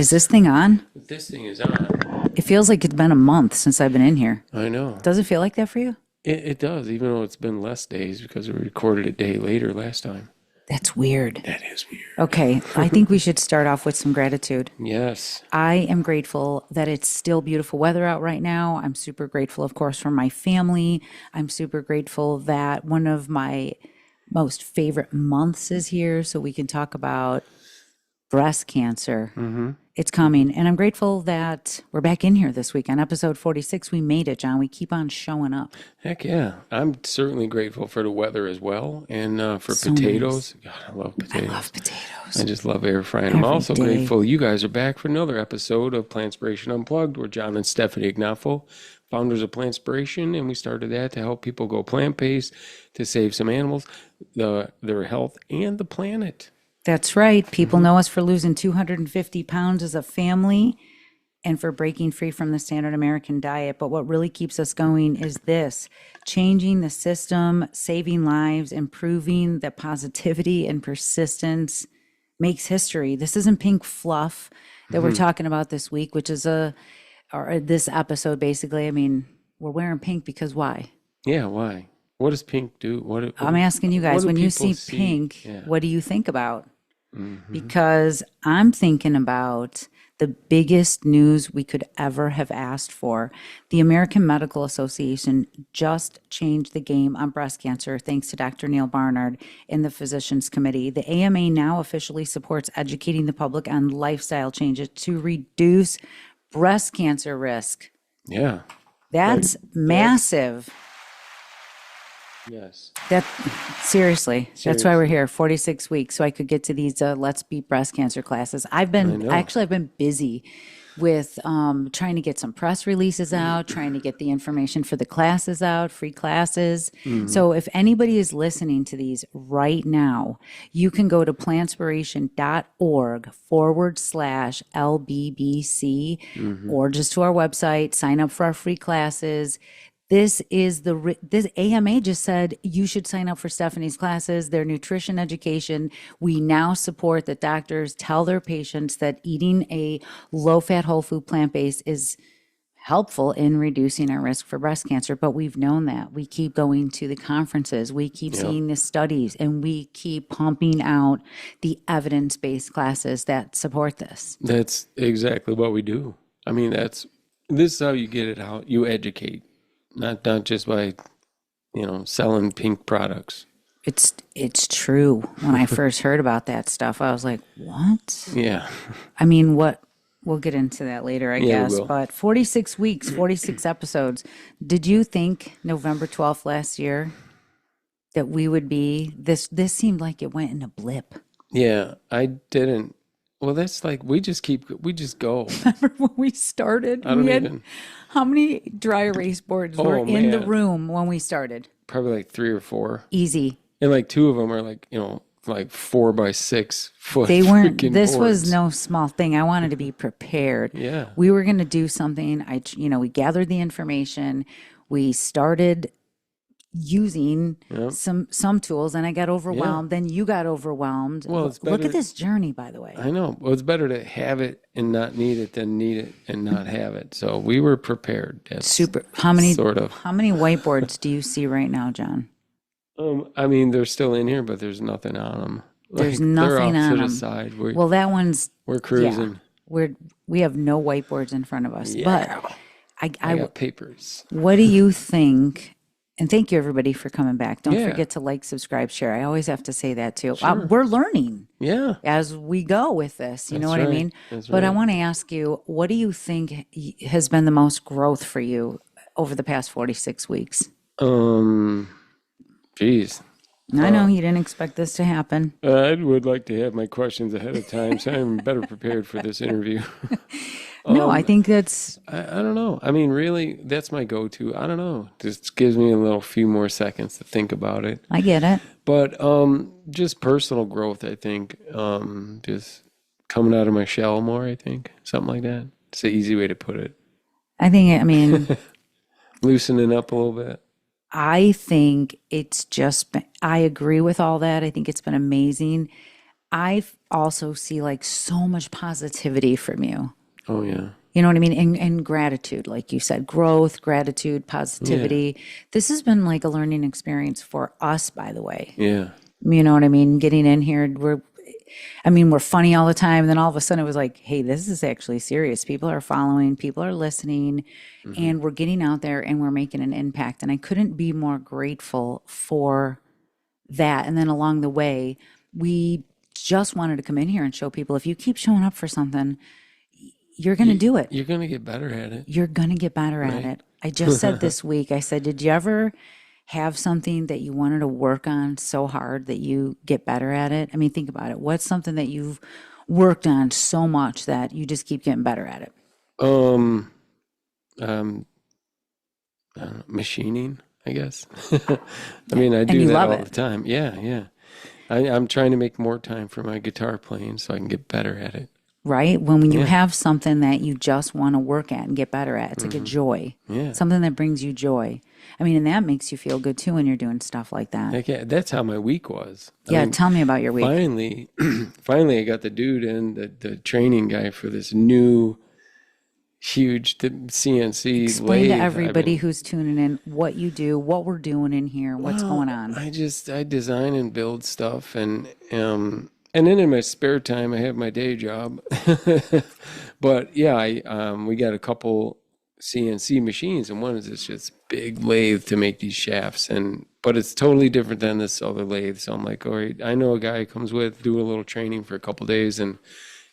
Is this thing on? This thing is on. It feels like it's been a month since I've been in here. I know. Does it feel like that for you? It does, even though it's been less days because we recorded a day later last time. That's weird. That is weird. Okay, I think we should start off with some gratitude. Yes. I am grateful that it's still beautiful weather out right now. I'm super grateful, of course, for my family. I'm super grateful that one of my most favorite months is here so we can talk about breast cancer. It's coming. And I'm grateful that we're back in here this week on episode 46. We made it, John. We keep on showing up. Heck yeah. I'm certainly grateful for the weather as well. And for So potatoes. God, I love I potatoes. love potatoes. I just love air frying. I'm Every also day. grateful you guys are back for another episode of Plantspiration Unplugged. We're John and Stefanie Ignoffo, founders of Plantspiration, and we started that to help people go plant-based, to save some animals, their health, and the planet. That's right. People know us for losing 250 pounds as a family and for breaking free from the standard American diet. But what really keeps us going is this: changing the system, saving lives, improving that positivity and persistence makes history. This isn't pink fluff that we're talking about this week, which is or this episode, basically. I mean, we're wearing pink because why? Yeah, why? What does pink do? I'm asking you guys, do when you people see pink, Yeah. what do you think about? Because I'm thinking about the biggest news we could ever have asked for. The American Medical Association just changed the game on breast cancer thanks to Dr. Neal Barnard in the Physicians Committee. The AMA now officially supports educating the public on lifestyle changes to reduce breast cancer risk. Yeah. That's massive. Yes. That seriously, that's why we're here 46 weeks so I could get to these Let's Beat Breast Cancer classes. I've been busy with trying to get some press releases out, trying to get the information for the classes out, free classes. So if anybody is listening to these right now, you can go to plantspiration.org/LBBC or just to our website, sign up for our free classes. This AMA just said you should sign up for Stephanie's classes, their nutrition education. We now support that doctors tell their patients that eating a low-fat, whole food, plant-based is helpful in reducing our risk for breast cancer. But we've known that. We keep going to the conferences. We keep seeing the studies, and we keep pumping out the evidence-based classes that support this. That's exactly what we do. I mean, this is how you get it out. You educate. Not just by, selling pink products. It's true. When I first heard about that stuff, I was like, what? Yeah. I mean, what? We'll get into that later, I guess. we will. But 46 weeks, 46 episodes. Did you think November 12th last year that we would be this seemed like it went in a blip. Yeah, I didn't. Well, that's like we just go. Remember when we started? I don't We had even. how many dry erase boards were Oh, in the man. room when we started? Probably like 3 or 4. Easy. And like 2 of them are like, like 4 by 6 foot. They weren't, freaking this was boards. no small thing. I wanted to be prepared. Yeah. We were going to do something. We gathered the information. We started using Yep. some tools, and I got overwhelmed. Then you got overwhelmed. Well, it's Look better- at this journey, by the way. I know. Well, it's better to have it and not need it than need it and not have it. So we were prepared. That's Super. How many sort of. How many whiteboards do you see right now, John? I mean, they're still in here, but there's nothing on them. There's they're nothing off on to them. the side. Well, that one's We're cruising. we have no whiteboards in front of us. Yeah. But I got papers. what do you think? And thank you everybody for coming back. Don't Yeah. forget to like, subscribe, share. I always have to say that too. We're learning Yeah. as we go with this. You know That's what I right. mean? That's But I right. want to ask you, what do you think has been the most growth for you over the past 46 weeks? Geez. I know you didn't expect this to happen. I would like to have my questions ahead of time, so I'm better prepared for this interview. No, I think that's I don't know. I mean, really, that's my go-to. I don't know. Just gives me a few more seconds to think about it. I get it. But just personal growth, I think. Just coming out of my shell more, I think. Something like that. It's an easy way to put it. I mean, Loosening up a little bit. I think it's just been, I agree with all that. I think it's been amazing. I also see like so much positivity from you. Oh yeah. You know what I mean? And gratitude, like you said, growth, gratitude, positivity. This has been like a learning experience for us, by the way. Yeah. You know what I mean? Getting in here, we're funny all the time. And then all of a sudden it was like, hey, this is actually serious. People are following, people are listening, and we're getting out there and we're making an impact. And I couldn't be more grateful for that. And then along the way, we just wanted to come in here and show people if you keep showing up for something, you're going to do it. You're going to get better at it. You're going to get better at it. I just said this week, I said, did you ever have something that you wanted to work on so hard that you get better at it? I mean, think about it. What's something that you've worked on so much that you just keep getting better at it? Machining, I guess. I mean, I do you that love all it. the time. Yeah, yeah. I'm trying to make more time for my guitar playing so I can get better at it. Right? When you have something that you just want to work at and get better at, it's like a joy. Yeah. Something that brings you joy. I mean, and that makes you feel good too when you're doing stuff like that. Heck yeah, that's how my week was. Yeah, tell me about your week. Finally, I got the dude in, the training guy for this new huge CNC Explain lathe. to everybody who's tuning in what you do, what we're doing in here, what's going on. I design and build stuff, and then in my spare time I have my day job. But yeah, we got a couple CNC machines, and one is this just big lathe to make these shafts, but it's totally different than this other lathe. So I'm like, all right, I know a guy who comes with, do a little training for a couple days, and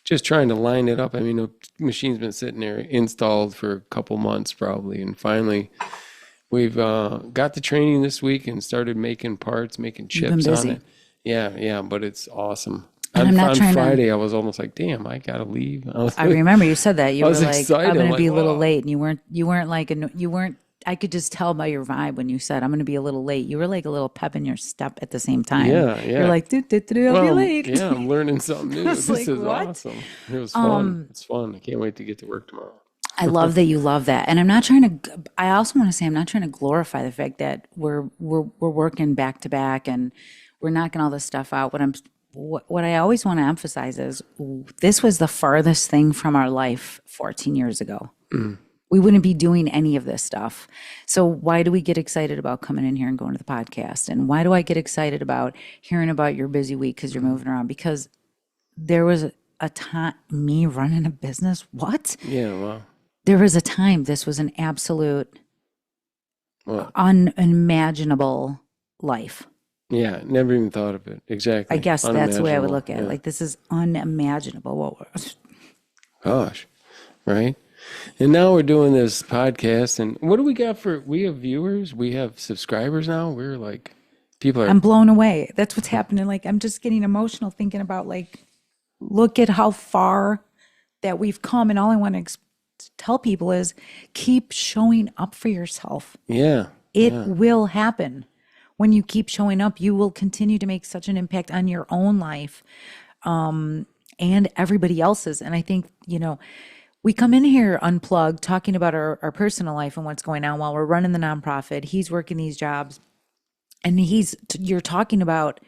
just trying to line it up. I mean, the machine's been sitting there installed for a couple months probably, and finally we've got the training this week and started making parts, making chips on it. Yeah, but it's awesome. On Friday, I was almost like, damn, I gotta leave. I remember you said that. You were like, excited. I'm going to like, be a little whoa. late. And you weren't, I could just tell by your vibe when you said, I'm going to be a little late. You were like a little pep in your step at the same time. Yeah. You're like, I'll be late. Yeah, I'm learning something new. This like, is what? awesome. It was fun. It's fun. I can't wait to get to work tomorrow. I love that you love that. And I also want to say, I'm not trying to glorify the fact that we're working back to back and we're knocking all this stuff out. What I always want to emphasize is this was the farthest thing from our life 14 years ago. We wouldn't be doing any of this stuff. So why do we get excited about coming in here and going to the podcast? And why do I get excited about hearing about your busy week because you're moving around? Because there was a time, me running a business, what? Yeah, wow. There was a time this was an absolute unimaginable life. Yeah, never even thought of it. Exactly. I guess that's the way I would look at it. Yeah. Like, this is unimaginable. Gosh, right? And now we're doing this podcast, and what do we got we have viewers, we have subscribers now. We're like, people are. I'm blown away. That's what's happening. Like, I'm just getting emotional thinking about, like, look at how far that we've come. And all I want to tell people is keep showing up for yourself. Yeah. It will happen. When you keep showing up, you will continue to make such an impact on your own life and everybody else's. And I think, we come in here unplugged, talking about our personal life and what's going on while we're running the nonprofit. He's working these jobs, and you're talking about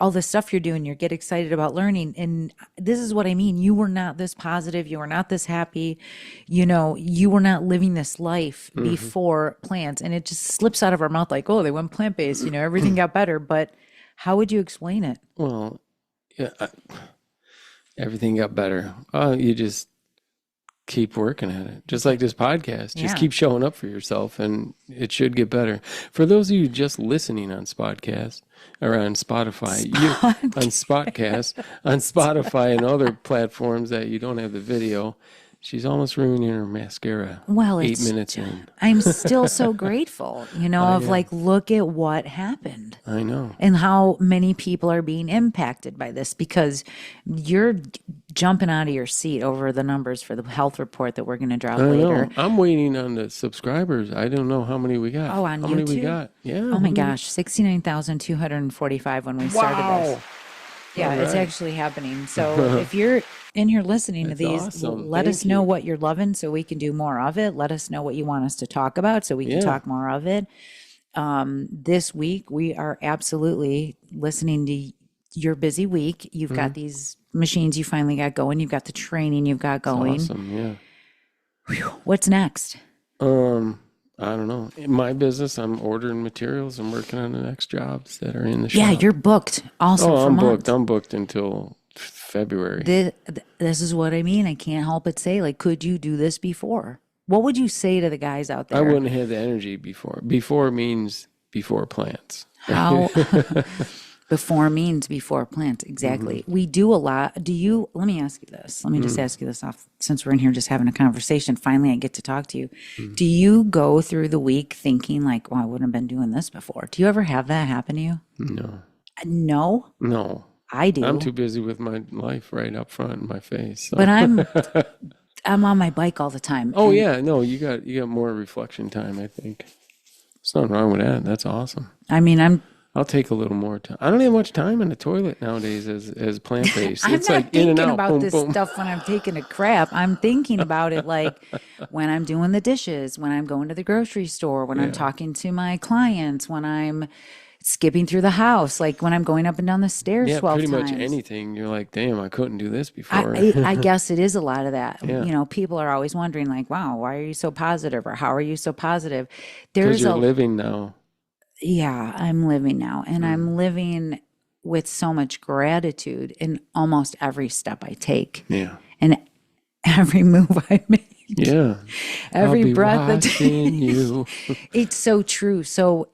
all the stuff you're doing. You get excited about learning. And this is what I mean. You were not this positive. You were not this happy. You were not living this life before plants. And it just slips out of our mouth like, oh, they went plant-based, everything got better. But how would you explain it? Well, yeah, everything got better. You just keep working at it. Just like this podcast. Just keep showing up for yourself, and it should get better. For those of you just listening on Spotcast or on Spotify, on Spotcast, on Spotify and other platforms that you don't have the video, she's almost ruining her mascara. Well, 8 minutes in. I'm still so grateful, like, look at what happened. I know. And how many people are being impacted by this, because you're jumping out of your seat over the numbers for the health report that we're going to drop later. Know. I'm waiting on the subscribers. I don't know how many we got. Oh, on how YouTube? many we got? Yeah. Oh my gosh, 69,245 when we started this. Yeah, it's actually happening. So if you're in here listening to these, awesome. let Thank us know you. what you're loving so we can do more of it. Let us know what you want us to talk about so we can talk more of it. This week, we are absolutely listening to your busy week. You've got these machines you finally got going. You've got the training you've got going. Awesome. Yeah. Whew, what's next? I don't know. In my business, I'm ordering materials. I'm working on the next jobs that are in the Yeah, shop. you're booked also for I'm months. booked. I'm booked until February. This is what I mean. I can't help but say, like, could you do this before? What would you say to the guys out there? I wouldn't have the energy before. Before means before plants. How before means before plants. Exactly. We do a lot. Let me ask you this. Let me just ask you this off, since we're in here just having a conversation. Finally, I get to talk to you. Do you go through the week thinking like, well, I wouldn't have been doing this before? Do you ever have that happen to you? No. No, No. I do. I'm too busy with my life right up front in my face. So. But I'm on my bike all the time. Oh yeah, no, you got more reflection time, I think. There's nothing wrong with that. That's awesome. I mean, I'll take a little more time. I don't have much time in the toilet nowadays as plant-based. I'm It's not like in and thinking out, about boom, this boom. stuff when I'm taking a crap. I'm thinking about it like when I'm doing the dishes, when I'm going to the grocery store, when I'm talking to my clients, when I'm skipping through the house, like when I'm going up and down the stairs Yeah, 12 pretty times. much anything. You're like, damn, I couldn't do this before. I guess it is a lot of that. Yeah. You know, people are always wondering like, wow, why are you so positive? Or how are you so positive? Because you're living now. Yeah, I'm living now, and I'm living with so much gratitude in almost every step I take. Yeah. And every move I make. Yeah. Every I'll be breath that watching you. It's so true. So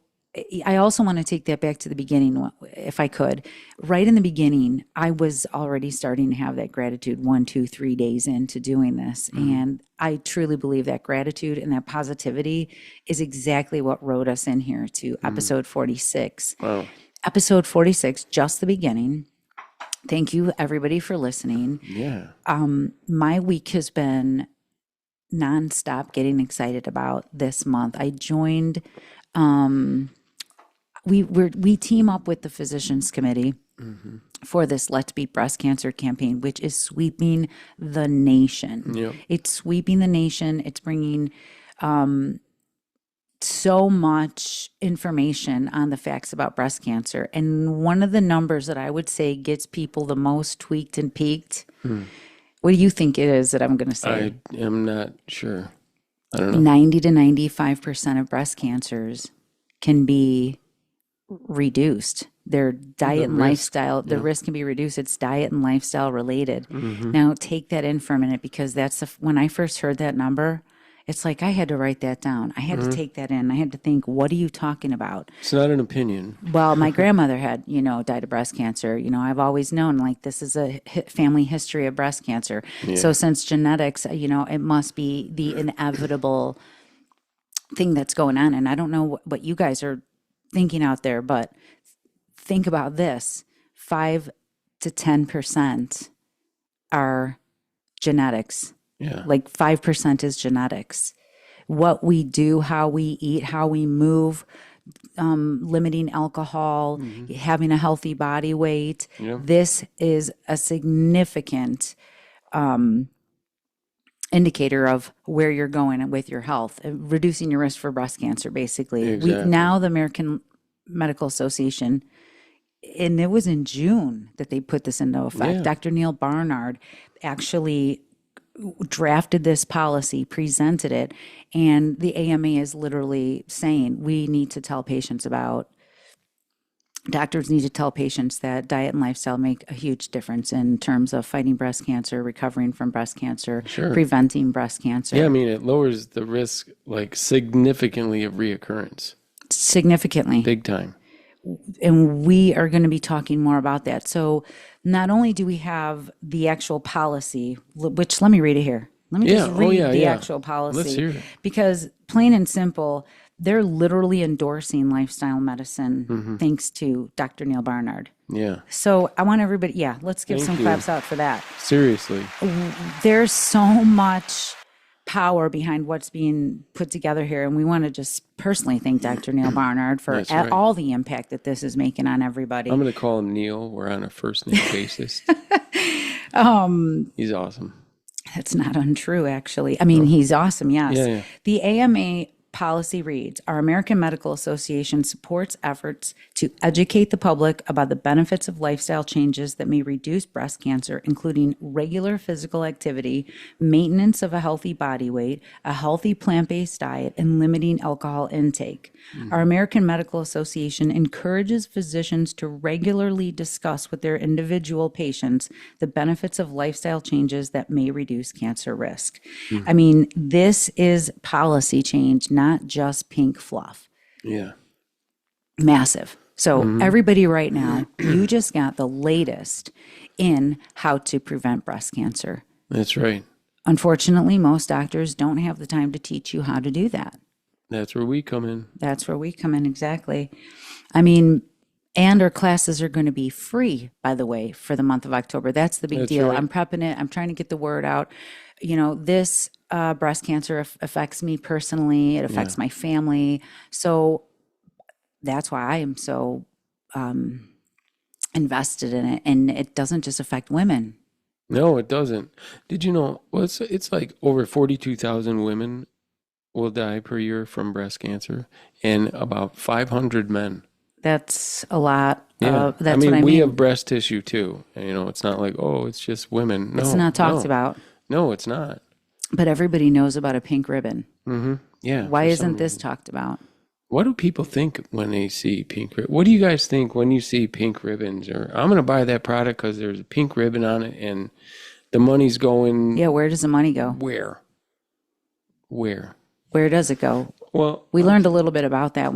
I also want to take that back to the beginning, if I could. Right in the beginning, I was already starting to have that gratitude 1, 2, 3 days into doing this. And I truly believe that gratitude and that positivity is exactly what wrote us in here to episode 46. Wow. Episode 46, just the beginning. Thank you, everybody, for listening. Yeah. My week has been nonstop getting excited about this month. I joined... We team up with the Physicians Committee for this Let's Beat Breast Cancer campaign, which is sweeping the nation. Yep. It's sweeping the nation. It's bringing so much information on the facts about breast cancer. And one of the numbers that I would say gets people the most tweaked and peaked, what do you think it is that I'm going to say? I am not sure. I don't know. 90 to 95% of breast cancers can be reduced. Their diet and lifestyle, the risk can be reduced. It's diet and lifestyle related. Now take that in for a minute, because when I first heard that number, it's like I had to write that down. I had to take that in. I had to think, what are you talking about? It's not an opinion. Well, my grandmother had, died of breast cancer. I've always known like this is a family history of breast cancer. Yeah. So since genetics, it must be the inevitable thing that's going on. And I don't know what you guys are thinking out there, but think about this: 5 to 10% are genetics. Yeah. Like 5% is genetics. What we do, how we eat, how we move, limiting alcohol, having a healthy body weight. Yeah. This is a significant indicator of where you're going with your health, reducing your risk for breast cancer, basically. Exactly. Now the American Medical Association, and it was in June that they put this into effect. Yeah. Dr. Neal Barnard actually drafted this policy, presented it, and the AMA is literally saying we need to tell patients doctors need to tell patients that diet and lifestyle make a huge difference in terms of fighting breast cancer, recovering from breast cancer, preventing breast cancer. Yeah, I mean, it lowers the risk like significantly of reoccurrence. Significantly. Big time. And we are going to be talking more about that. So not only do we have the actual policy, which let me read it here. Let me just read the actual policy. Let's hear it. Because plain and simple, they're literally endorsing lifestyle medicine thanks to Dr. Neal Barnard. Yeah. So I want everybody, let's give Thank some you. claps out for that. Seriously. There's so much power behind what's being put together here. And we want to just personally thank Dr. Neal Barnard for That's right. all the impact that this is making on everybody. I'm going to call him Neal. We're on a first name basis. He's awesome. That's not untrue, actually. I mean, he's awesome, yes. Yeah, yeah. The AMA policy reads, our American Medical Association supports efforts to educate the public about the benefits of lifestyle changes that may reduce breast cancer, including regular physical activity, maintenance of a healthy body weight, a healthy plant-based diet, and limiting alcohol intake. Our American Medical Association encourages physicians to regularly discuss with their individual patients the benefits of lifestyle changes that may reduce cancer risk. I mean, this is policy change, not just pink fluff. Yeah. Massive. So everybody right now, you just got the latest in how to prevent breast cancer. That's right. Unfortunately, most doctors don't have the time to teach you how to do that. That's where we come in. That's where we come in, exactly. I mean, and our classes are going to be free, by the way, for the month of October. That's the big deal. right. I'm prepping it. I'm trying to get the word out. You know, this breast cancer affects me personally. It affects my family. So that's why I am so invested in it. And it doesn't just affect women. No, it doesn't. Did you know? Well, it's like over 42,000 women will die per year from breast cancer, and about 500 men. That's a lot. Yeah, That's I mean, what I we mean. have breast tissue too. And, it's not like, oh, it's just women. No, It's not talked no. about. No, it's not. But everybody knows about a pink ribbon. Yeah. Why for some isn't this reason. talked about? What do people think when they see pink ribbon? What do you guys think when you see pink ribbons? Or I'm going to buy that product because there's a pink ribbon on it, and the money's going Yeah, where does the money go? where? Where? Where does it go? Well, We learned a little bit about that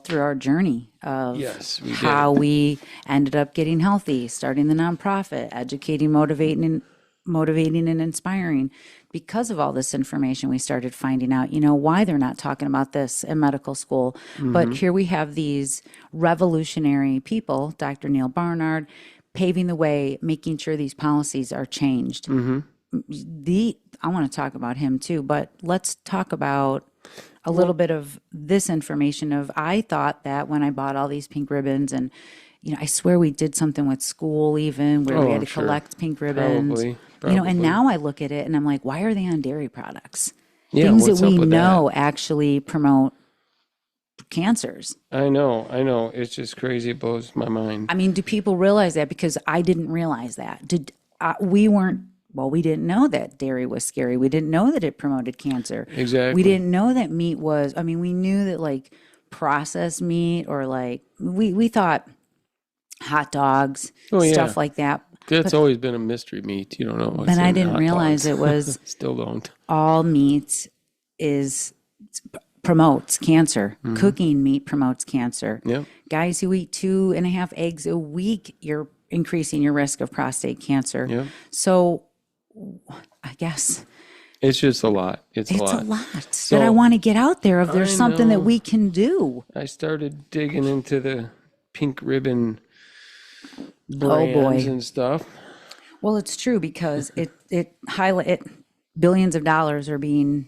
through our journey of yes, we did. how we ended up getting healthy, starting the nonprofit, educating, motivating and inspiring. Because of all this information, we started finding out, why they're not talking about this in medical school. But here we have these revolutionary people, Dr. Neal Barnard, paving the way, making sure these policies are changed. I want to talk about him too, but let's talk about a little bit of this information I thought that when I bought all these pink ribbons and, I swear we did something with school even where we had to sure. collect pink ribbons. Probably. And now I look at it and I'm like, why are they on dairy products? Yeah, Things what's that up we with know actually promote cancers. I know. It's just crazy. It blows my mind. I mean, do people realize that? Because I didn't realize that. We didn't know that dairy was scary. We didn't know that it promoted cancer. Exactly. We didn't know that meat we knew that like processed meat or like, we thought hot dogs, stuff like that. That's always been a mystery meat. You don't know what's But I in didn't hot realize dogs. it was Still don't. all meat promotes cancer. Cooking meat promotes cancer. Yep. Guys who eat 2.5 eggs a week, you're increasing your risk of prostate cancer. Yep. So I guess It's just a lot. It's a it's lot. a lot So, that I want to get out there if there's I something know. that we can do. I started digging into the pink ribbon Oh, boy. brands and stuff. Well, it's true because it billions of dollars are being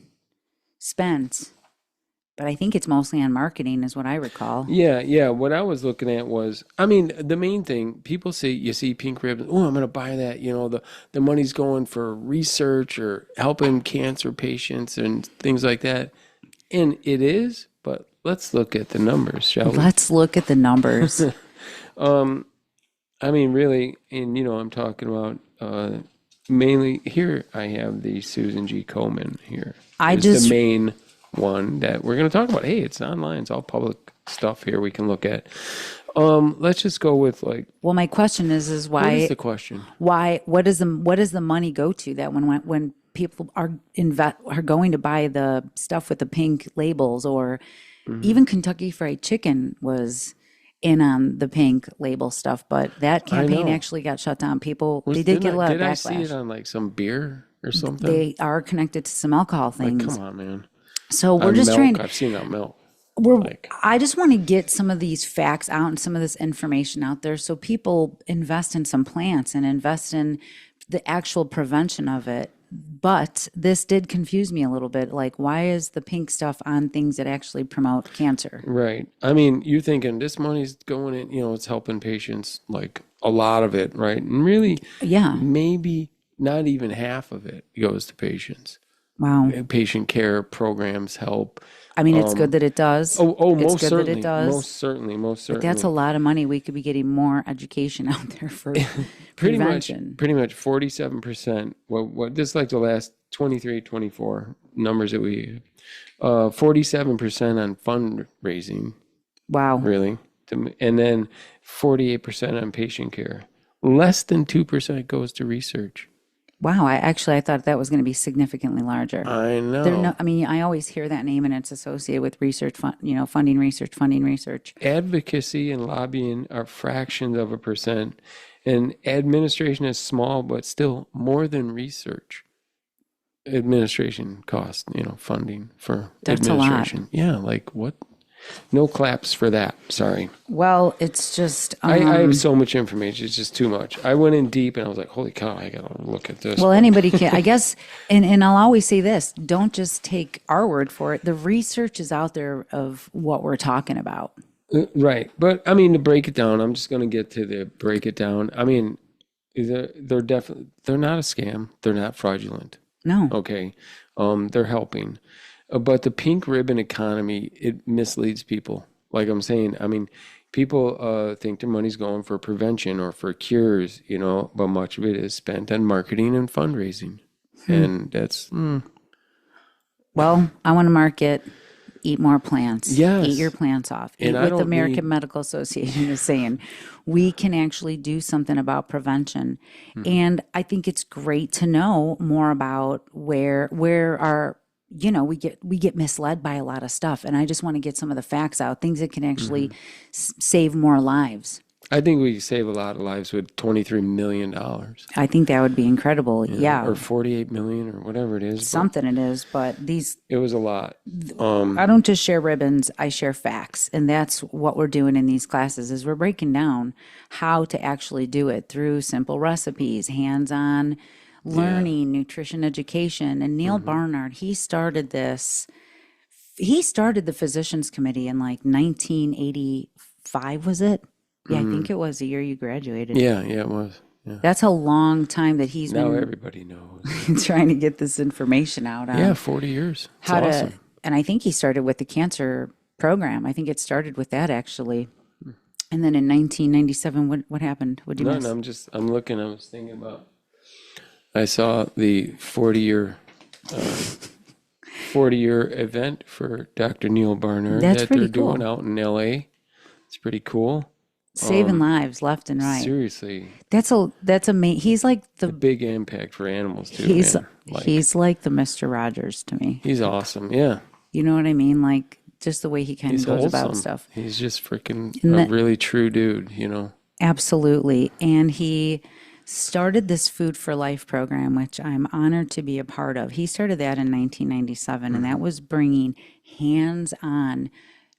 spent, but I think it's mostly on marketing is what I recall. Yeah. What I was looking at was, I mean, the main thing, people say, you see pink ribbon, oh, I'm going to buy that. The money's going for research or helping cancer patients and things like that. And it is, but let's look at the numbers, shall we? Let's look at the numbers. I mean, really, and I'm talking about mainly here. I have the Susan G. Komen here. It's the main one that we're going to talk about. Hey, it's online. It's all public stuff here we can look at. Let's just go with Well, my question is why? What is the question? Why? What does the money go to? That when people are going to buy the stuff with the pink labels, or even Kentucky Fried Chicken was in on the pink label stuff, but that campaign know. actually got shut down. They did get a lot of Did I see it backlash. on some beer or something? They are connected to some alcohol things. Come on, man. So we're On just milk, trying to. I've seen that milk. I just want to get some of these facts out and some of this information out there so people invest in some plants and invest in the actual prevention of it. But this did confuse me a little bit. Like, why is the pink stuff on things that actually promote cancer? Right. I mean, you're thinking this money's going in, it's helping patients, like a lot of it, right? And really, Yeah. maybe not even half of it goes to patients. Wow. Patient care programs help. I mean, it's good that it does. It's Most good certainly. that it does. Most But that's a certainly. lot of money. We could be getting more education out there for prevention. Pretty much 47%. What this is like the last 23, 24 numbers that we 47% on fundraising, Wow. really. And then 48% on patient care. Less than 2% goes to research. Wow. I thought that was going to be significantly larger. I know. I mean, I always hear that name and it's associated with research, funding research. Advocacy and lobbying are fractions of a percent, and administration is small, but still more than research. Administration cost, funding for That's administration. a lot. Yeah, like what? No claps for that. Sorry. Well, it's just. I have so much information. It's just too much. I went in deep and I was like, holy cow, I got to look at this. Well, anybody can, I guess, and I'll always say this, don't just take our word for it. The research is out there of what we're talking about. Right. But I mean, to break it down, I'm just going to get to the break it down. I mean, they're definitely, they're not a scam. They're not fraudulent. No. Okay. They're helping. But the pink ribbon economy, it misleads people. Like I'm saying, I mean, people think their money's going for prevention or for cures, but much of it is spent on marketing and fundraising. And that's... Well, I want to market, eat more plants. Yes. Eat your plants off. Eat And I what the don't American Medical Association is saying. We can actually do something about prevention. And I think it's great to know more about where our we get misled by a lot of stuff, and I just want to get some of the facts out, things that can actually save more lives. I think we save a lot of lives with $23 million. I think that would be incredible. Yeah. Or 48 million or whatever it is. Something it is, but It was a lot. I don't just share ribbons, I share facts. And that's what we're doing in these classes is we're breaking down how to actually do it through simple recipes, hands-on learning, nutrition education. And Neal Barnard, he started the Physicians Committee in like 1985, was it? Yeah, I think it was the year you graduated. Yeah, it was. Yeah. That's a long time that he's Now been everybody knows. trying to get this information out on Yeah, 40 years. It's awesome. and I think he started with the cancer program. I think it started with that actually. And then in 1997, what happened? What did you miss? I'm looking, I was thinking about, I saw the 40-year event for Dr. Neal Barnard That's that pretty they're doing cool. out in LA. It's pretty cool. Saving lives left and right. Seriously. That's amazing. He's like A big impact for animals too. he's man. he's like the Mr. Rogers to me. He's awesome. Yeah. You know what I mean? Like just the way he kind of He's goes wholesome. about stuff. He's just freaking a really true dude, Absolutely. And he started this Food for Life program, which I'm honored to be a part of. He started that in 1997, and that was bringing hands-on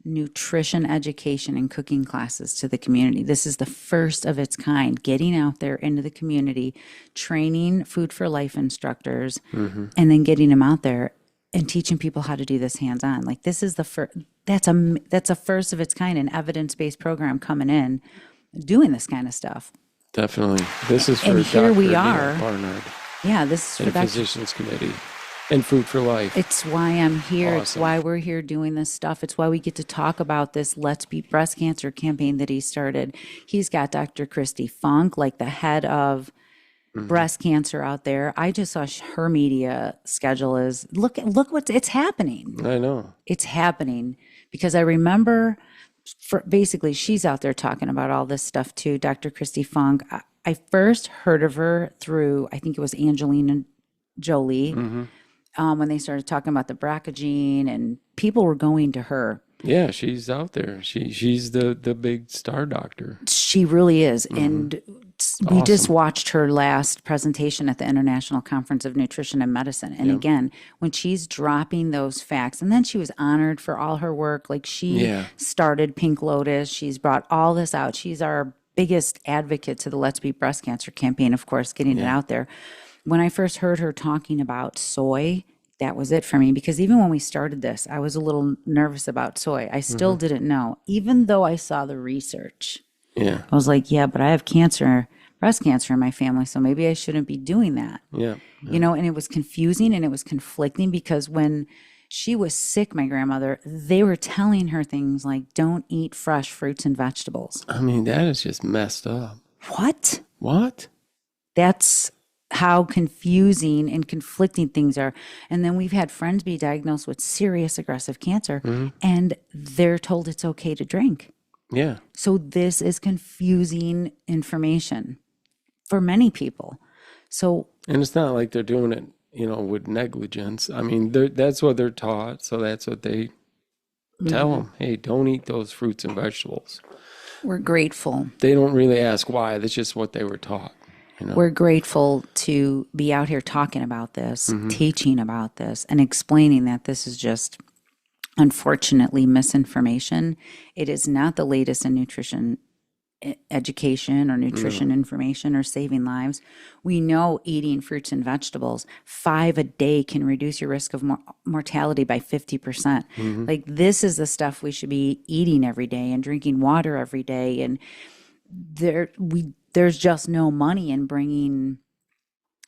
nutrition education and cooking classes to the community. This is the first of its kind, getting out there into the community, training Food for Life instructors, and then getting them out there and teaching people how to do this hands-on. Like this is the first, that's a first of its kind, an evidence-based program coming in, doing this kind of stuff. Definitely. This is for And here Dr. we Neal are. Barnard Yeah, this is for and Dr. Physicians Committee and Food for Life. It's why I'm here. It's Awesome. why we're here doing this stuff. It's why we get to talk about this Let's Beat Breast Cancer campaign that he started. He's got Dr. Christy Funk, like the head of breast cancer out there. I just saw her media schedule is look it's happening. I know. It's happening because I remember basically she's out there talking about all this stuff too. Dr. Christy Funk. I first heard of her through, I think it was Angelina Jolie, when they started talking about the BRCA gene and people were going to her. Yeah, she's out there. She's the big star doctor. She really is. And we just watched her last presentation at the International Conference of Nutrition and Medicine. And again, when she's dropping those facts, and then she was honored for all her work. Like she started Pink Lotus. She's brought all this out. She's our biggest advocate to the Let's Beat Breast Cancer campaign, of course, getting it out there. When I first heard her talking about soy, that was it for me, because even when we started this, I was a little nervous about soy. I still didn't know, even though I saw the research. Yeah. I was like, yeah, but I have cancer. breast cancer in my family, so maybe I shouldn't be doing that. Yeah. You know, and it was confusing and it was conflicting because when she was sick, my grandmother, they were telling her things like, don't eat fresh fruits and vegetables. I mean, that is just messed up. What? What? That's how confusing and conflicting things are. And then we've had friends be diagnosed with serious aggressive cancer and they're told it's okay to drink. Yeah. So this is confusing information for many people. So, And it's not like they're doing it, you know, with negligence. I mean, that's what they're taught. So that's what they tell them. Hey, don't eat those fruits and vegetables. we're grateful. They don't really ask why. That's just what they were taught. You know? We're grateful to be out here talking about this, teaching about this, and explaining that this is just, unfortunately, misinformation. It is not the latest in nutrition education or nutrition information or saving lives. We know eating fruits and vegetables, 5 a day can reduce your risk of mortality by 50%. Like this is the stuff we should be eating every day and drinking water every day. And there's just no money in bringing,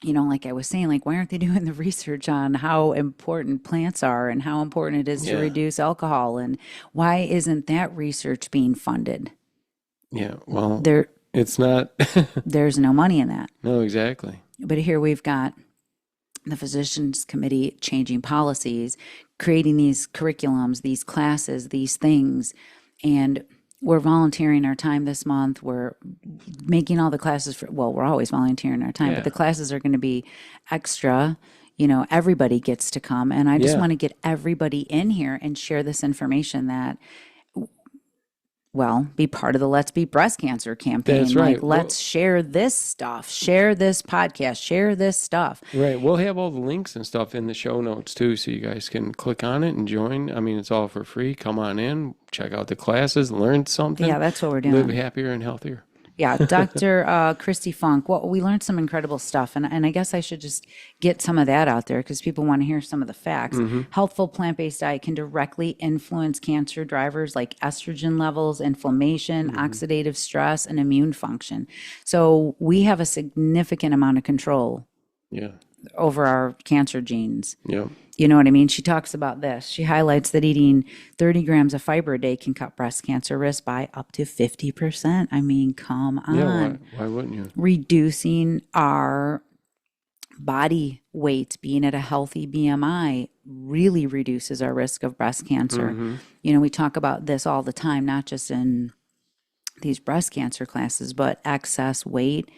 you know, like I was saying, like, why aren't they doing the research on how important plants are and how important it is to reduce alcohol? And why isn't that research being funded? Yeah. Well, There, it's not. there's no money in that. No, exactly. But here we've got the Physicians Committee changing policies, creating these curriculums, these classes, these things. And we're volunteering our time this month. We're making all the classes for, well, we're always volunteering our time, but the classes are going to be extra. You know, everybody gets to come. And I just want to get everybody in here and share this information that, well, be part of the Let's Beat Breast Cancer campaign. That's right. Like, let's share this stuff, share this podcast, share this stuff. Right. We'll have all the links and stuff in the show notes too, so you guys can click on it and join. I mean, it's all for free. Come on in, check out the classes, learn something. Yeah, that's what we're doing. Live happier and healthier. Yeah, Dr. Christy Funk. Well, we learned some incredible stuff, and I guess I should just get some of that out there because people want to hear some of the facts. Healthful plant-based diet can directly influence cancer drivers like estrogen levels, inflammation, oxidative stress, and immune function. So we have a significant amount of control over our cancer genes. Yeah. You know what I mean? She talks about this. She highlights that eating 30 grams of fiber a day can cut breast cancer risk by up to 50%. I mean, come on. Yeah, why wouldn't you? Reducing our body weight, being at a healthy BMI, really reduces our risk of breast cancer. You know, we talk about this all the time, not just in these breast cancer classes, but excess weight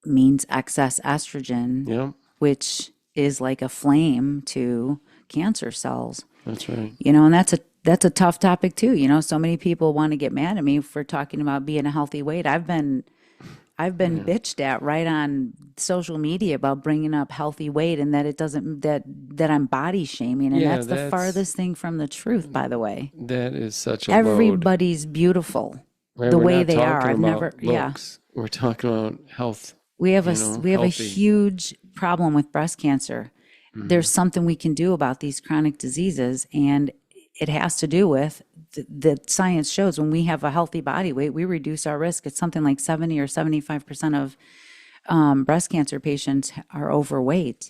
means excess estrogen, which is like a flame to cancer cells. That's right. You know, and that's a tough topic too. You know, so many people want to get mad at me for talking about being a healthy weight. I've been bitched at right on social media about bringing up healthy weight and that it doesn't that I'm body shaming, and that's the farthest thing from the truth, by the way. That is such a Everybody's beautiful the way they are. I've never We're talking about health. We have a huge problem with breast cancer. There's something we can do about these chronic diseases, and it has to do with the science shows when we have a healthy body weight, we reduce our risk. It's something like 70 or 75% of breast cancer patients are overweight.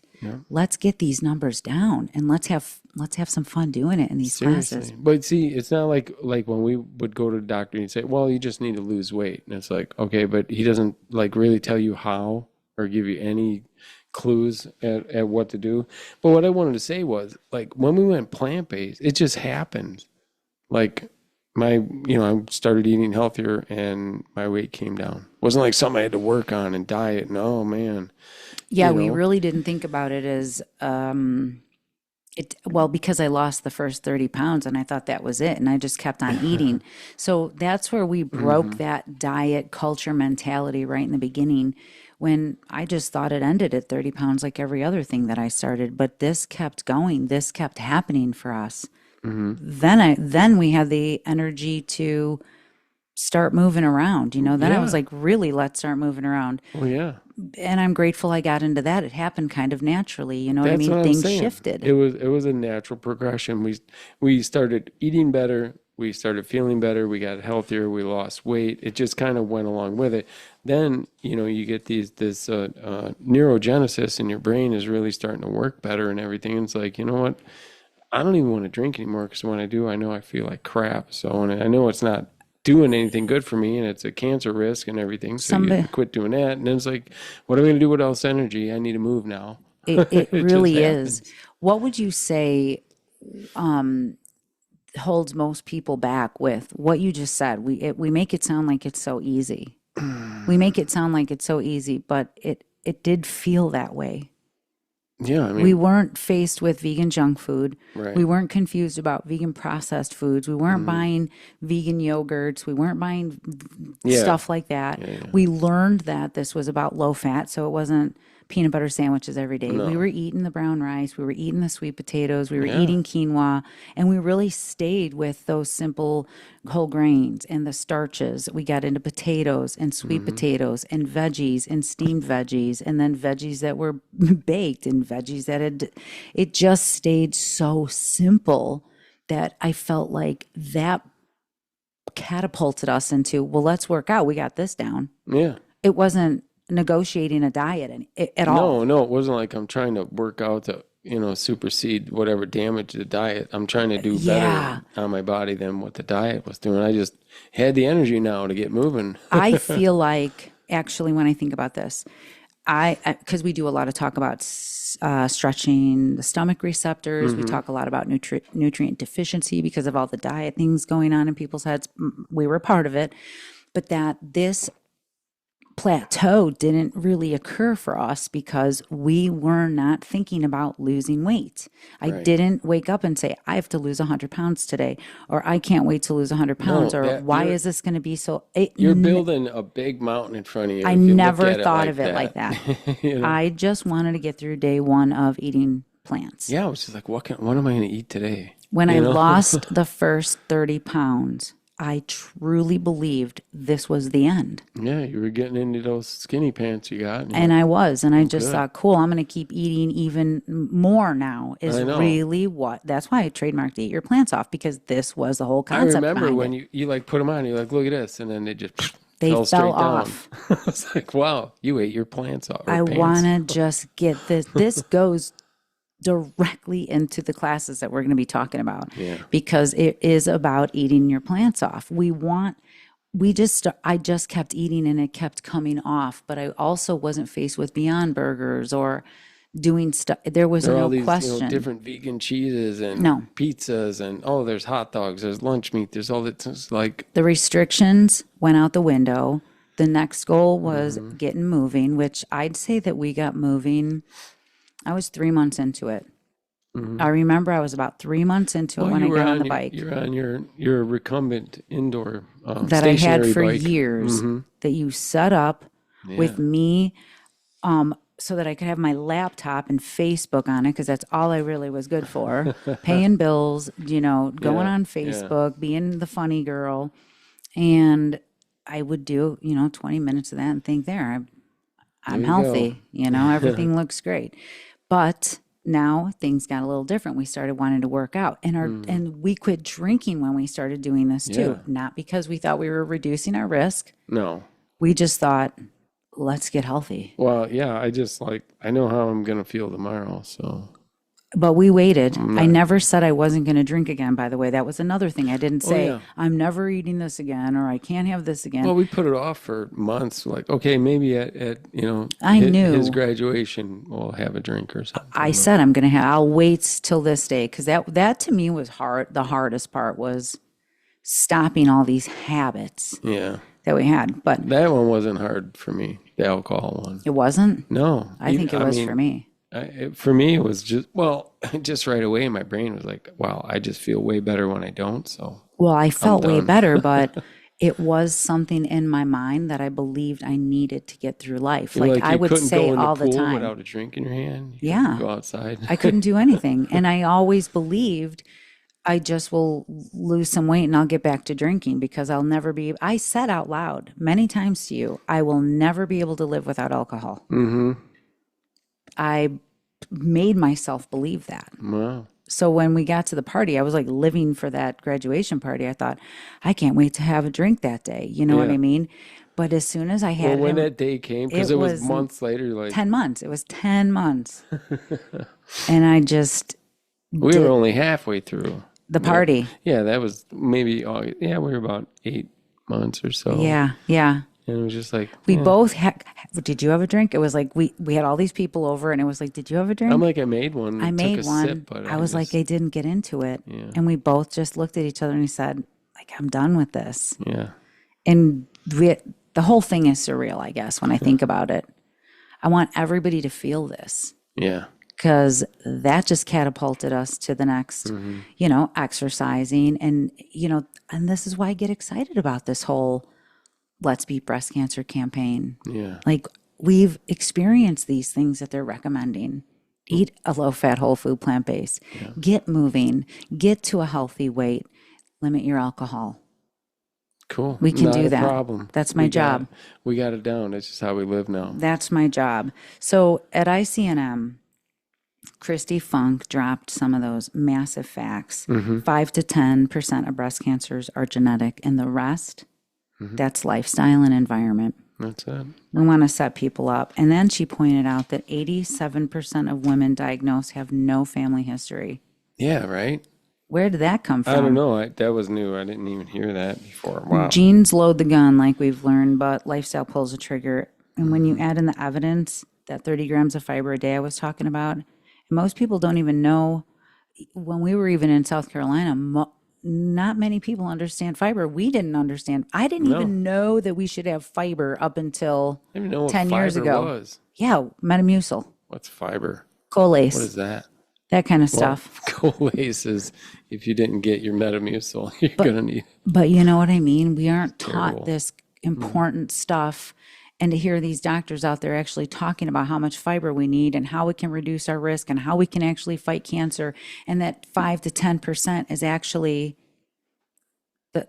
Let's get these numbers down, and let's have some fun doing it in these classes. But see, it's not like when we would go to the doctor and say, well, you just need to lose weight. And it's like, okay, but he doesn't like really tell you how or give you any clues at what to do. But what I wanted to say was, like, when we went plant-based, it just happened. Like, I started eating healthier and my weight came down. It wasn't like something I had to work on and diet. No, man. Yeah, we really didn't think about it as, because I lost the first 30 pounds and I thought that was it. And I just kept on eating. So that's where we broke that diet culture mentality right in the beginning, when I just thought it ended at 30 pounds like every other thing that I started. But this kept going. This kept happening for us. Then we had the energy to start moving around, you know. Then I was like, really, let's start moving around. Oh, yeah. And I'm grateful I got into that. It happened kind of naturally, you know what I mean? Things shifted. It was a natural progression. We started eating better. We started feeling better. We got healthier. We lost weight. It just kind of went along with it. then, you get this neurogenesis and your brain is really starting to work better and everything. And it's like, you know what? I don't even want to drink anymore because when I do, I know I feel like crap. So, and I know it's not doing anything good for me and it's a cancer risk and everything. So you quit doing that. And then it's like, what am I going to do with all this energy? I need to move now. It It just really is. happens. What would you say holds most people back with what you just said? We make it sound like it's so easy. We make it sound like it's so easy, but it did feel that way. Yeah, I We mean, weren't faced with vegan junk food. right. We weren't confused about vegan processed foods. We weren't buying vegan yogurts. We weren't buying Yeah. stuff like that. Yeah. We learned that this was about low fat, so it wasn't peanut butter sandwiches every day. We No. were eating the brown rice. We were eating the sweet potatoes. We were Yeah. eating quinoa. And we really stayed with those simple whole grains and the starches. We got into potatoes and sweet potatoes and veggies and steamed veggies and then veggies that were baked and veggies that it just stayed so simple that I felt like that catapulted us into, well, let's work out. We got this down. Yeah. It wasn't negotiating a diet at all. No, it wasn't like I'm trying to work out to, supersede whatever damage the diet. I'm trying to do Yeah. better on my body than what the diet was doing. I just had the energy now to get moving. I feel like, actually, when I think about this, because we do a lot of talk about stretching the stomach receptors. We talk a lot about nutrient deficiency because of all the diet things going on in people's heads. We were a part of it, but that this plateau didn't really occur for us because we were not thinking about losing weight. I Right. didn't wake up and say, I have to lose 100 pounds today, or I can't wait to lose 100 pounds, or why is this going to be so... You're building a big mountain in front of you. I if you look never at thought of it like that. I just wanted to get through day one of eating plants. Yeah, I was just like, what am I going to eat today? When I lost the first 30 pounds, I truly believed this was the end. Yeah, you were getting into those skinny pants you got. And I was. And I just thought, cool, I'm going to keep eating even more now is I know. really what. That's why I trademarked Eat Your Plants Off, because this was the whole I concept remember behind when it. you like put them on, you're like, look at this. And then they just They fell straight fell down. off. I was like, wow, you ate your plants off. I want to just get this. This goes directly into the classes that we're going to be talking about, because it is about eating your plants off. I just kept eating and it kept coming off, but I also wasn't faced with Beyond Burgers or doing stuff. There was There are no all these question. different vegan cheeses and No. pizzas and there's hot dogs, there's lunch meat, there's all that. It's like, The restrictions went out the window. The next goal was getting moving, which I'd say that we got moving. I was 3 months into it. I remember I was about 3 months into it when I got on the bike You're on your recumbent indoor that I had stationary for bike. years that you set up with me so that I could have my laptop and Facebook on it, because that's all I really was good for. Paying bills, going on Facebook, being the funny girl. And I would do, 20 minutes of that and think, I'm you healthy, everything looks great. But now things got a little different. We started wanting to work out, and we quit drinking when we started doing this too. Yeah. Not because we thought we were reducing our risk. No. We just thought, let's get healthy. Well, yeah, I know how I'm going to feel tomorrow. So, But we waited. I never said I wasn't going to drink again, by the way. That was another thing. I didn't say, yeah. I'm never eating this again, or I can't have this again. well, we put it off for months. Like, okay, maybe at I knew. his graduation, we'll have a drink or something. I said I'll wait till this day, because that to me was hard. The hardest part was stopping all these habits Yeah. that we had. But That one wasn't hard for me, the alcohol one. it wasn't. No. I think it was for me. For me, it was just right away, my brain was like, wow, I just feel way better when I don't. So, Well, I felt way done. better, but it was something in my mind that I believed I needed to get through life. you're Like I you would couldn't say go in all the the pool time. without a drink in your hand. You Yeah. couldn't go outside. I couldn't do anything. And I always believed I just will lose some weight and I'll get back to drinking, because I said out loud many times to you, I will never be able to live without alcohol. Mm-hmm. I made myself believe that. Wow. So when we got to the party, I was like living for that graduation party. I thought, I can't wait to have a drink that day. You know what Yeah. I mean? But as soon as I Well, had when him, that day came, because it was months later, like 10 months. It was 10 months. And I just we were did only halfway through. the party. Yeah, that was maybe August. Yeah, we were about 8 months or so. Yeah, yeah. And it was just like, We yeah. both had, did you have a drink? It was like we had all these people over and it was like, did you have a drink? I'm like, I made one. I and made took a one. sip, but I was like, I didn't get into it. And we both just looked at each other and we said, like, I'm done with this. yeah. And the whole thing is surreal, I guess, when I think about it. I want everybody to feel this Yeah. because that just catapulted us to the next, exercising. And, and this is why I get excited about this whole Let's Beat Breast Cancer campaign. Yeah. Like, we've experienced these things that they're recommending. Eat a low-fat, whole food, plant-based. Get moving. Get to a healthy weight. Limit your alcohol. Cool. We can Not do a that. problem. That's my job. We got it down. That's just how we live now. That's my job. So at ICNM, Christy Funk dropped some of those massive facts. 5 to 10% of breast cancers are genetic, and the rest, that's lifestyle and environment. That's it. We want to set people up. And then she pointed out that 87% of women diagnosed have no family history. Yeah, right? Where did that come from? I don't know. That was new. I didn't even hear that before. Wow. Genes load the gun, like we've learned, but lifestyle pulls the trigger. And when you add in the evidence, that 30 grams of fiber a day I was talking about, most people don't even know. When we were even in South Carolina, not many people understand fiber. We didn't understand. I didn't even know that we should have fiber up until I didn't even know 10 what years fiber ago. was. Yeah, Metamucil, What's fiber? Colace, What is that? that kind of stuff. Colace is if you didn't get your Metamucil, you're going to need. But you know what I mean? We aren't Terrible. taught this important stuff. And to hear these doctors out there actually talking about how much fiber we need and how we can reduce our risk and how we can actually fight cancer, and that 5 to 10% is actually the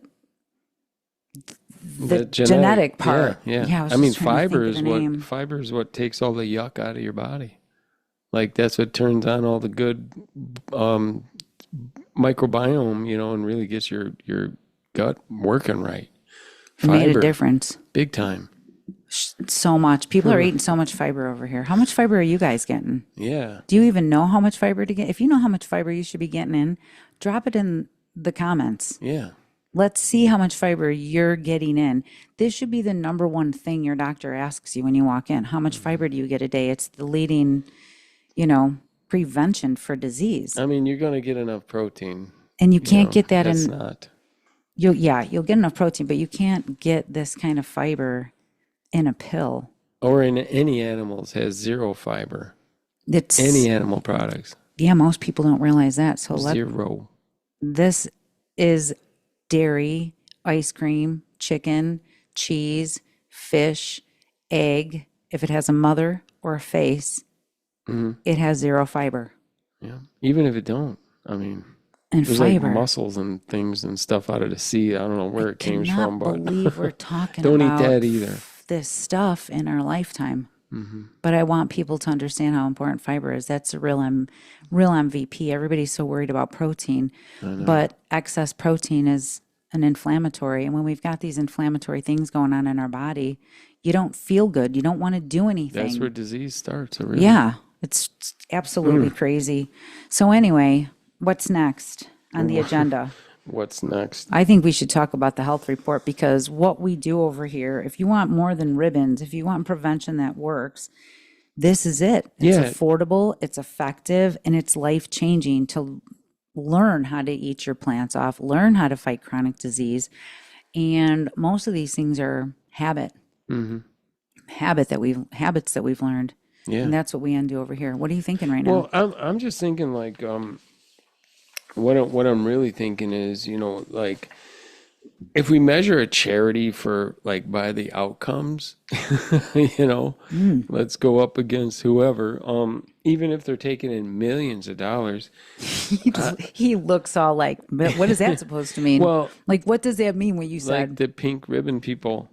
genetic part. Yeah. I mean, fiber is what takes all the yuck out of your body. Like that's what turns on all the good microbiome, and really gets your gut working right. Fiber, made a difference. big time. So much. People are eating so much fiber over here. How much fiber are you guys getting? Yeah. Do you even know how much fiber to get? If you know how much fiber you should be getting in, drop it in the comments. Yeah. Let's see how much fiber you're getting in. This should be the number one thing your doctor asks you when you walk in. How much fiber do you get a day? It's the leading, prevention for disease. I mean, you're going to get enough protein. And you can't get that that's in. Not. You'll get enough protein, but you can't get this kind of fiber in a pill. Or in any animals has zero fiber. It's any animal products. Yeah, most people don't realize that. So zero. This is dairy, ice cream, chicken, cheese, fish, egg. If it has a mother or a face, it has zero fiber. Yeah. Even if it don't, I mean, and there's fiber. like mussels and things and stuff out of the sea. I don't know where it came from, but I cannot believe we're talking don't about eat that either. This stuff in our lifetime. But I want people to understand how important fiber is. That's a real MVP. Everybody's so worried about protein, but excess protein is an inflammatory. And when we've got these inflammatory things going on in our body, you don't feel good. You don't want to do anything. That's where disease starts. Really. Yeah, it's absolutely crazy. So anyway, what's next on the agenda? What's next? I think we should talk about the health report, because what we do over here, if you want more than ribbons, if you want prevention that works, this is it. It's affordable, it's effective, and it's life-changing to learn how to eat your plants off, learn how to fight chronic disease. And most of these things are habits that we've learned. Yeah. And that's what we undo over here. What are you thinking right now? Well, I'm just thinking like what I'm really thinking is, like if we measure a charity for like by the outcomes, let's go up against whoever, even if they're taking in millions of dollars. He looks all like, what is that supposed to mean? Well, like, what does that mean when you said? Like the pink ribbon people.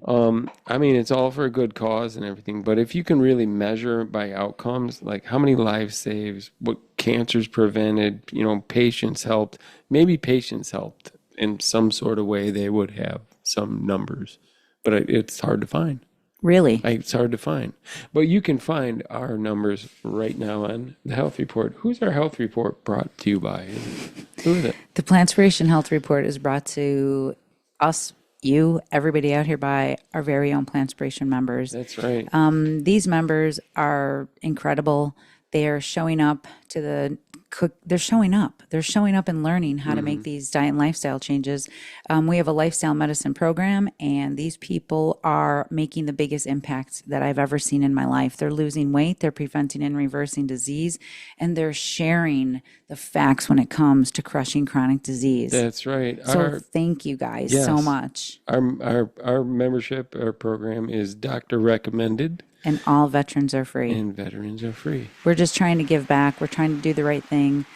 I mean, it's all for a good cause and everything, but if you can really measure by outcomes, like how many lives saved, what cancers prevented, patients helped, maybe patients helped in some sort of way, they would have some numbers but it's hard to find. Really? It's hard to find. But you can find our numbers right now on the health report. Who's our health report brought to you by? Who is it? The Plantspiration Health Report is brought to us, you, everybody out here by our very own Plantspiration members. That's right. These members are incredible. They are showing up to the cook. They're showing up. They're showing up and learning how to make these diet and lifestyle changes. We have a lifestyle medicine program, and these people are making the biggest impact that I've ever seen in my life. They're losing weight, they're preventing and reversing disease, and they're sharing the facts when it comes to crushing chronic disease. That's right. So thank you guys so much. Our membership, our program is doctor recommended. And all veterans are free. And veterans are free. We're just trying to give back. We're trying to do the right thing,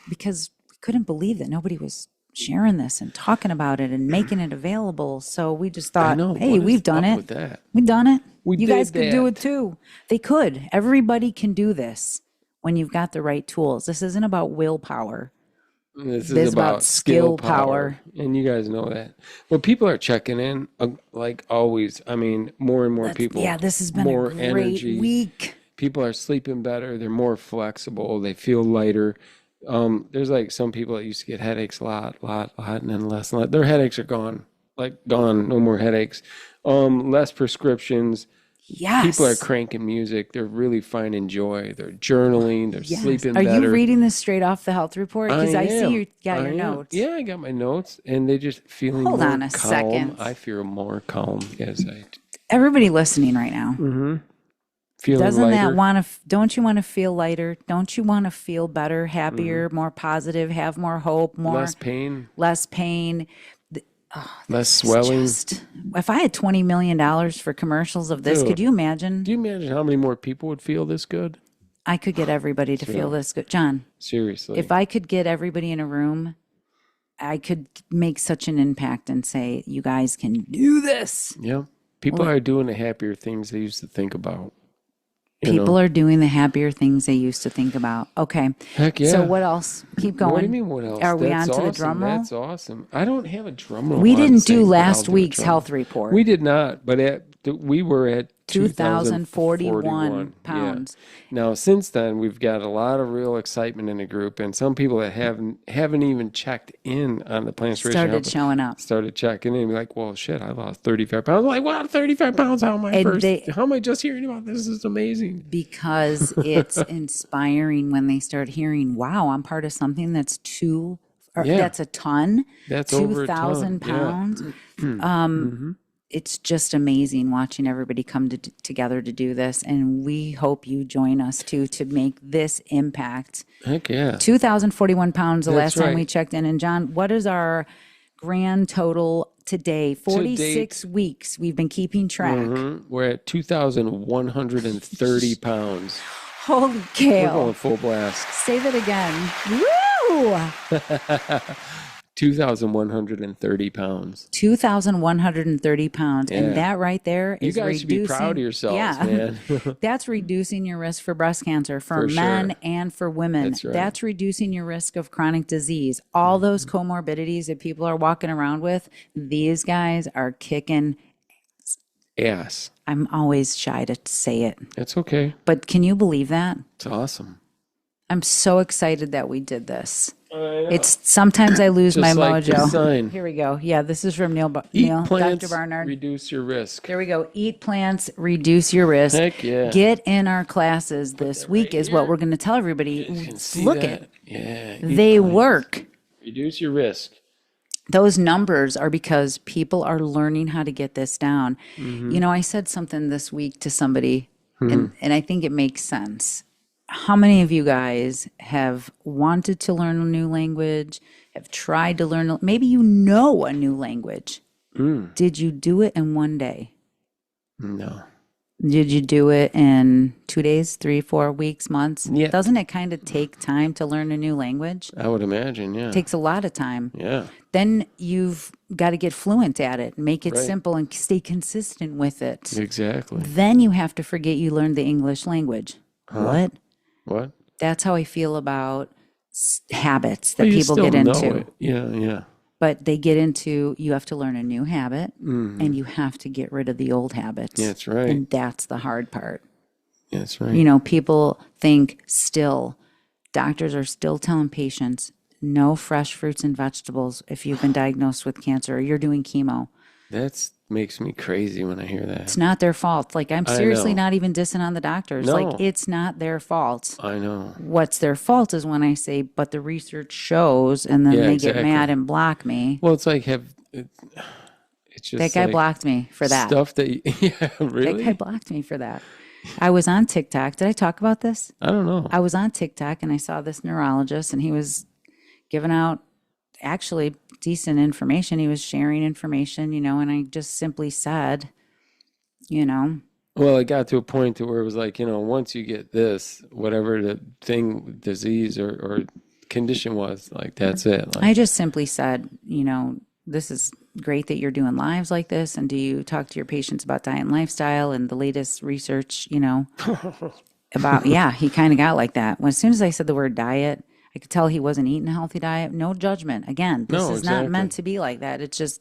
because we couldn't believe that nobody was sharing this and talking about it and making it available. So we just thought, hey, we've done it. We've done it. You guys could do it too. They could. Everybody can do this when you've got the right tools. This isn't about willpower. This is about skill power. And you guys know that. Well, people are checking in like always. I mean, more and more people. Yeah, this has been more a great energy. week. People are sleeping better. They're more flexible. They feel lighter. There's like some people that used to get headaches a lot, and then less and less. Their headaches are gone. Like gone. No more headaches. Less prescriptions. Yes. People are cranking music. They're really finding joy. They're journaling. They're sleeping better. Are you better. reading this straight off the health report? Because I see you got your am. notes. Yeah, I got my notes, and they just feeling Hold more on a calm. second. I feel more calm as I Everybody listening right now. feel Doesn't lighter. that want to? Don't you want to feel lighter? Don't you want to feel better, happier, more positive, have more hope, more less pain, less pain? less swelling? If I had $20 million for commercials of this, Dude, could you imagine? Do you imagine how many more people would feel this good? I could get everybody to feel this good. John, Seriously. if I could get everybody in a room, I could make such an impact and say, you guys can do this. Yeah. People are doing the happier things they used to think about. People are doing the happier things they used to think about. Okay. Heck yeah. So what else? Keep going. What do you mean what else? Are we That's on to the awesome. drum roll? That's awesome. I don't have a drum roll. We on didn't saying, do but last I'll do a week's drum health roll. report. We did not, but we were at 2,041 pounds. Yeah. Now, since then, we've got a lot of real excitement in the group, and some people that haven't even checked in on the Plantspiration Started showing up. Started checking in and be like, well, shit, I lost 35 pounds. I'm like, wow, 35 pounds? How am I how am I just hearing about this? This is amazing. Because it's inspiring when they start hearing, wow, I'm part of something that's that's a ton. That's over 2,000 pounds. Yeah. It's just amazing watching everybody come together to do this. And we hope you join us too to make this impact. Heck yeah. 2,041 pounds the last time right. we checked in. And John, what is our grand total today? 46 weeks. We've been keeping track. We're at 2,130 pounds. Holy We're cow. going full blast. Say that again. Woo! 2,130 pounds. 2,130 pounds. Yeah. And that right there is You guys should be proud of yourselves, man. That's reducing your risk for breast cancer for men sure. and for women. That's right. That's reducing your risk of chronic disease. All those comorbidities that people are walking around with, these guys are kicking ass. I'm always shy to say it. It's okay. But can you believe that? It's awesome. I'm so excited that we did this. It's sometimes I lose my like mojo. the sign. Here we go. Yeah, this is from Neal, Eat plants, Dr. Barnard. reduce your risk. Here we go. Eat plants, reduce your risk. Heck yeah. Get in our classes this week is what we're going to tell everybody. Look at yeah. they work. Reduce your risk. Those numbers are because people are learning how to get this down. You know, I said something this week to somebody, and I think it makes sense. How many of you guys have wanted to learn a new language, have tried to learn, maybe you know a new language. Did you do it in one day? No. Did you do it in 2 days, 3, 4 weeks, months? Yeah. Doesn't it kind of take time to learn a new language? I would imagine, yeah. It takes a lot of time. Yeah. Then you've got to get fluent at it, make it Right. simple and stay consistent with it. Exactly. Then you have to forget you learned the English language. What? What? That's how I feel about habits that Well, you people still get know into. it. Yeah, yeah. But they get into, you have to learn a new habit and you have to get rid of the old habits. Yeah, that's right. And that's the hard part. Yeah, that's right. You know, people think still, doctors are still telling patients, no fresh fruits and vegetables if you've been diagnosed with cancer or you're doing chemo. That makes me crazy when I hear that. It's not their fault. Like, I'm seriously know. not even dissing on the doctors. No. Like, it's not their fault. I know. What's their fault is when I say, but the research shows, and then Yeah, they exactly. get mad and block me. Well, it's like it's just That guy like blocked me for that. stuff that yeah, really. That guy blocked me for that. I was on TikTok. Did I talk about this? I don't know. I was on TikTok and I saw this neurologist and he was giving out actually decent information. He was sharing information, you know, and I just simply said, you know. Well, it got to a point to where it was like, you know, once you get this, whatever the thing, disease or condition was, like that's it. Like, I just simply said, you know, this is great that you're doing lives like this. And do you talk to your patients about diet and lifestyle and the latest research, you know, about, yeah, he kind of got like that. When, as soon as I said the word diet, I could tell he wasn't eating a healthy diet. No judgment. Again, this is not meant to be like that. It's just,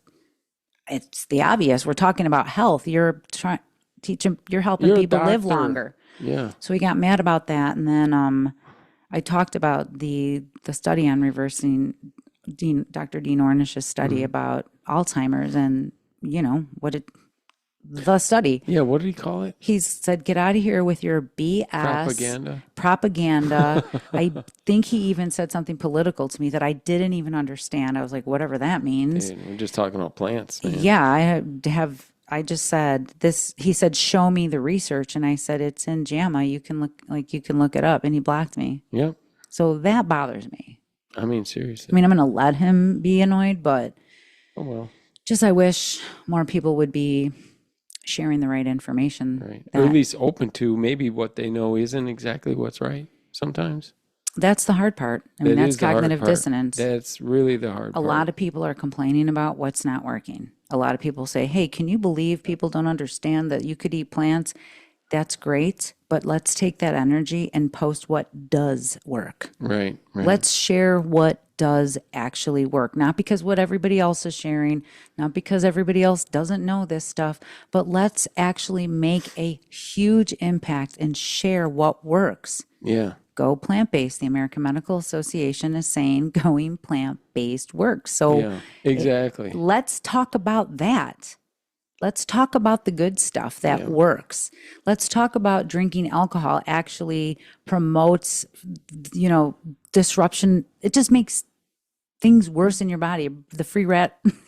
it's the obvious. We're talking about health. You're you're helping people live longer. Yeah. So he got mad about that. And then I talked about the study on reversing Dr. Dean Ornish's study about Alzheimer's and, you know, the study. Yeah, what did he call it? He said, get out of here with your BS. Propaganda. I think he even said something political to me that I didn't even understand. I was like, whatever that means. Dude, we're just talking about plants, man. Yeah, I just said this. He said, show me the research. And I said, it's in JAMA. You can look it up. And he blocked me. Yep. So that bothers me. I mean, seriously. I mean, I'm going to let him be annoyed, but oh, well. Just I wish more people would be sharing the right information. Right. Or at least open to maybe what they know isn't exactly what's right sometimes. That's the hard part. I mean, that's cognitive dissonance. That's really the hard part. A lot of people are complaining about what's not working. A lot of people say, hey, can you believe people don't understand that you could eat plants? That's great, but let's take that energy and post what does work. Right. Let's share what does actually work. Not because what everybody else is sharing, not because everybody else doesn't know this stuff, but let's actually make a huge impact and share what works. Yeah. Go plant-based. The American Medical Association is saying going plant-based works. So yeah, exactly. Let's talk about that. Let's talk about the good stuff that works. Let's talk about drinking alcohol actually promotes, you know, disruption. It just makes things worse in your body.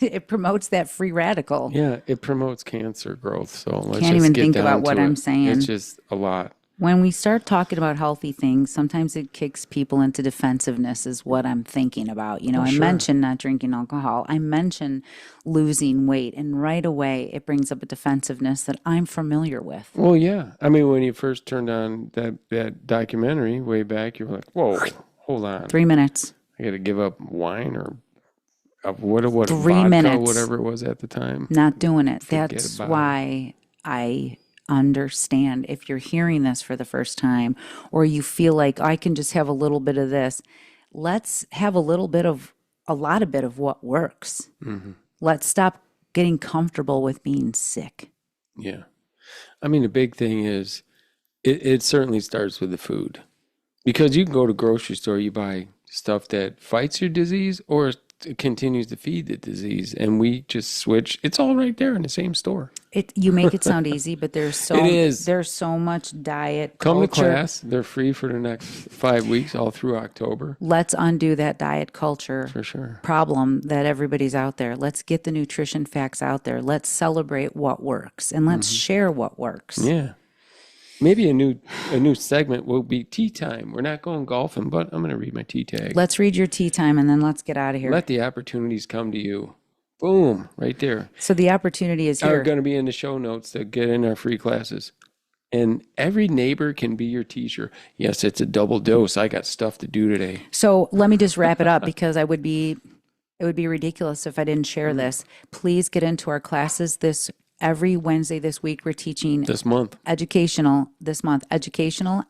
It promotes that free radical. Yeah, it promotes cancer growth. So let's Can't just even get think down about what to I'm it. saying. It's just a lot. When we start talking about healthy things, sometimes it kicks people into defensiveness is what I'm thinking about. You know, I mentioned not drinking alcohol. I mentioned losing weight. And right away, it brings up a defensiveness that I'm familiar with. Well, yeah. I mean, when you first turned on that documentary way back, you were like, whoa, hold on. 3 minutes. I got to give up wine or what 3 vodka, minutes. Whatever it was at the time. Not doing it. That's why I understand if you're hearing this for the first time or you feel like I can just have a little bit of this. Let's have a lot of what works. Mm-hmm. Let's stop getting comfortable with being sick. Yeah. I mean, the big thing is it certainly starts with the food because you can go to grocery store, you buy stuff that fights your disease or continues to feed the disease, and we just switch. It's all right there in the same store. You make it sound easy, but there's so much diet Come culture. to class. They're free for the next 5 weeks, all through October. Let's undo that diet culture for sure problem that everybody's out there. Let's get the nutrition facts out there. Let's celebrate what works, and let's share what works. Yeah. Maybe a new segment will be tea time. We're not going golfing, but I'm going to read my tea tag. Let's read your tea time, and then let's get out of here. Let the opportunities come to you. Boom, right there. So the opportunity is here. Are going to be in the show notes to get in our free classes. And every neighbor can be your teacher. Yes, it's a double dose. I got stuff to do today. So let me just wrap it up because it would be ridiculous if I didn't share this. Please get into our classes this every Wednesday this week, we're teaching This month. educational,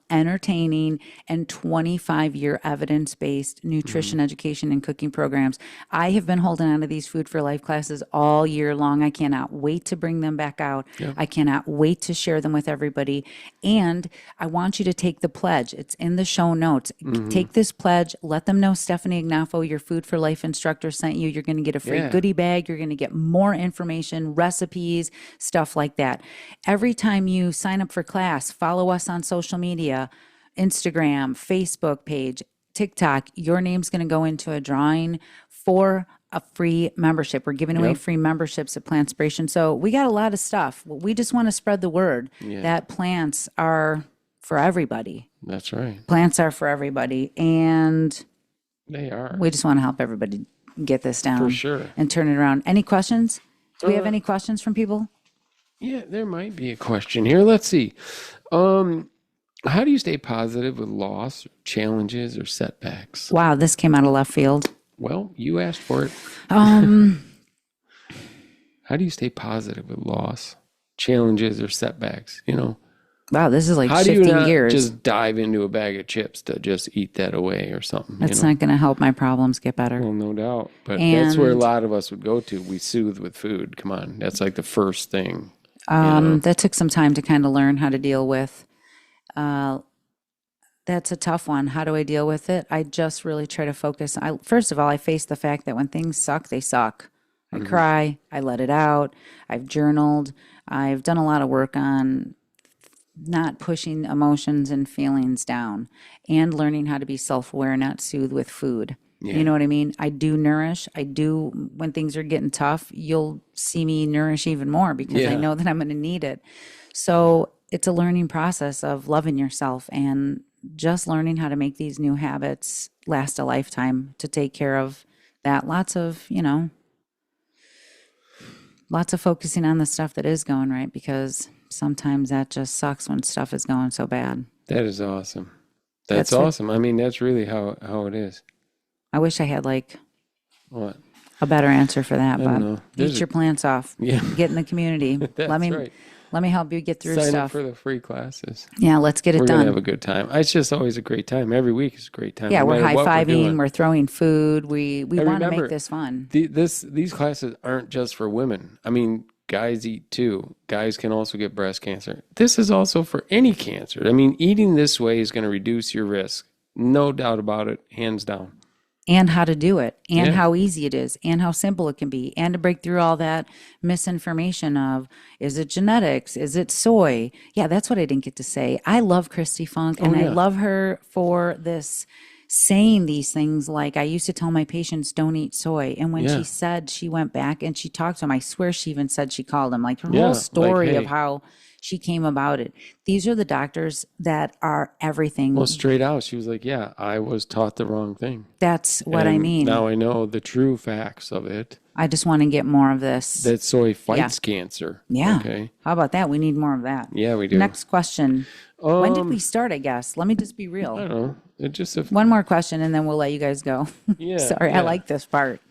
entertaining, and 25-year evidence-based nutrition education and cooking programs. I have been holding on to these Food for Life classes all year long. I cannot wait to bring them back out. I cannot wait to share them with everybody. And I want you to take the pledge. It's in the show notes. Take this pledge. Let them know Stefanie Ignoffo, your Food for Life instructor, sent you. You're going to get a free goodie bag. You're going to get more information, recipes, stuff like that. Every time you sign up for class, follow us on social media, Instagram, Facebook page, TikTok. Your name's going to go into a drawing for a free membership. We're giving away free memberships at Plantspiration. So we got a lot of stuff. We just want to spread the word that plants are for everybody. That's right. Plants are for everybody. And They are. we just want to help everybody get this down. For sure. And turn it around. Any questions? Do we have any questions from people? Yeah, there might be a question here. Let's see. How do you stay positive with loss, challenges, or setbacks? Wow, this came out of left field. Well, you asked for it. How do you stay positive with loss, challenges, or setbacks? You know, Wow, this is like how do you shifting not gears. just dive into a bag of chips to just eat that away or something? That's you know? not going to help my problems get better. Well, no doubt. But that's where a And- lot of us would go to. We soothe with food. Come on. That's like the first thing. You know? That took some time to kind of learn how to deal with. That's a tough one. How do I deal with it? I just really try to focus. First of all, I face the fact that when things suck, they suck. I cry. I let it out. I've journaled. I've done a lot of work on not pushing emotions and feelings down and learning how to be self-aware, not soothe with food. You know what I mean? I do nourish. I do, when things are getting tough, you'll see me nourish even more because I know that I'm going to need it. So it's a learning process of loving yourself and just learning how to make these new habits last a lifetime to take care of that. Lots of focusing on the stuff that is going right, because sometimes that just sucks when stuff is going so bad. That is awesome. That's awesome. I mean, that's really how it is. I wish I had like What? a better answer for that, don't but know. eat your plants off. Yeah. Get in the community. That's Let me help you get through Sign up stuff. for the free classes. Yeah, let's get it We're done. going to have a good time. It's just always a great time. Every week is a great time. Yeah, no we're matter what high-fiving, doing. we're throwing food. We want to remember, make this fun. These classes aren't just for women. I mean, guys eat too. Guys can also get breast cancer. This is also for any cancer. I mean, eating this way is going to reduce your risk. No doubt about it, hands down. And how to do it, and Yeah. how easy it is, and how simple it can be, and to break through all that misinformation of, is it genetics? Is it soy? Yeah, that's what I didn't get to say. I love Christy Funk, and I love her for this saying these things. Like, I used to tell my patients, don't eat soy. And when she said, she went back and she talked to him, I swear she even said she called him, like her Yeah, whole like, story hey. of how she came about it. These are the doctors that are everything. Well, straight out, she was like, yeah, I was taught the wrong thing. That's what I And mean. Now I know the true facts of it. I just want to get more of this. That soy fights cancer. Yeah. Okay. How about that? We need more of that. Yeah, we do. Next question. When did we start, I guess? Let me just be I real. don't know. It just One more question and then we'll let you guys go. Yeah. Sorry, I like this part.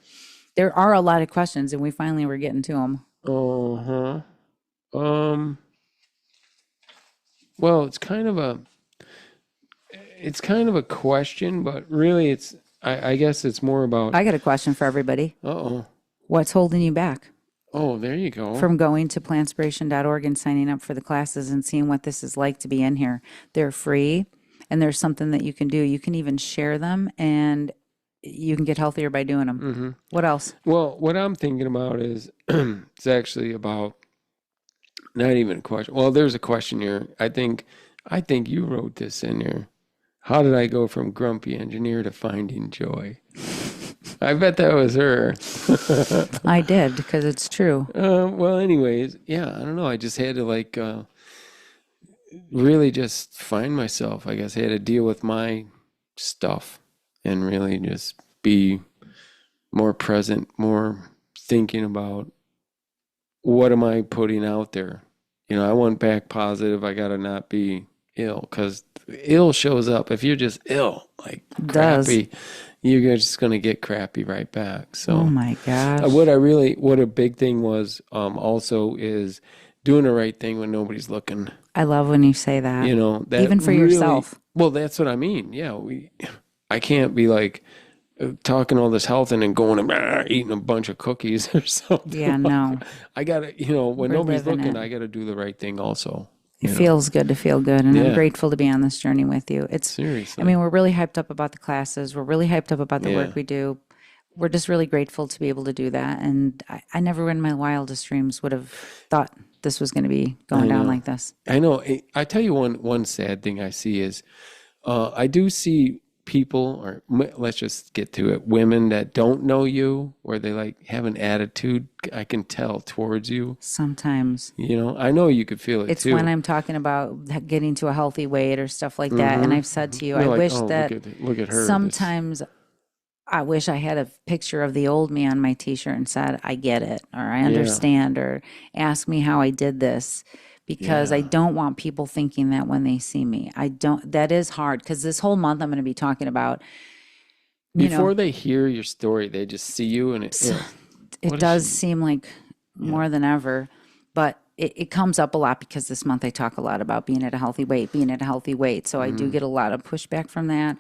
There are a lot of questions and we finally were getting to them. Well, it's kind of a question, but really I guess it's more about. I got a question for everybody. Uh-oh. What's holding you back Oh, there you go. from going to plantspiration.org and signing up for the classes and seeing what this is like to be in here? They're free and there's something that you can do. You can even share them and you can get healthier by doing them. Mm-hmm. What else? Well, what I'm thinking about is it's actually about not even a question. Well, there's a question here. I think you wrote this in here. How did I go from grumpy engineer to finding joy? I bet that was her. I did, because it's true. Well, anyways, yeah, I don't know. I just had to really just find myself. I guess I had to deal with my stuff and really just be more present, more thinking about what am I putting out there. You know, I went back positive. I got to not be ill, because ill shows up. If you're just ill, like does. crappy, you're just going to get crappy right back. So Oh my gosh. what a big thing was also is doing the right thing when nobody's looking. I love when you say that. You know, that Even for really, yourself. well, that's what I mean. Yeah, I can't be like talking all this health and then going and eating a bunch of cookies or something. Yeah, no. I gotta, when We're nobody's living looking, it. I gotta do the right thing also. It feels good to feel good, and I'm Yeah. grateful to be on this journey with you. Seriously. I mean, we're really hyped up about the classes. We're really hyped up about the Yeah. work we do. We're just really grateful to be able to do that. And I never in my wildest dreams would have thought this was going to be going down like this. I know. I tell you one sad thing I see is I do see people, or let's just get to it, women that don't know you, where they like have an attitude, I can tell, towards you. Sometimes I know you could feel it it's too. when I'm talking about getting to a healthy weight or stuff like that. And I've said to you, They're I like, wish oh, that look at her. sometimes I wish I had a picture of the old me on my t-shirt and said, I get it, or I understand, or ask me how I did this, because I don't want people thinking that when they see me. That is hard, because this whole month I'm going to be talking about, Before they hear your story, they just see you and it does seem like more than ever, but it comes up a lot because this month I talk a lot about being at a healthy weight, So I do get a lot of pushback from that.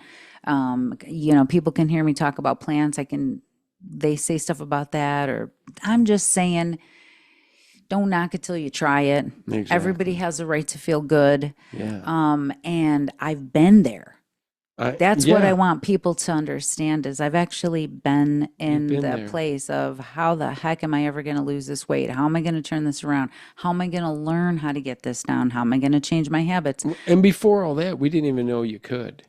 People can hear me talk about plants. They say stuff about that, or I'm just saying, don't knock it till you try it. Exactly. Everybody has a right to feel good. Yeah. And I've been there. That's what yeah. I want people to understand is I've actually been in been the there. place of how the heck am I ever going to lose this weight? How am I going to turn this around? How am I going to learn how to get this down? How am I going to change my habits? And before all that, we didn't even know you could.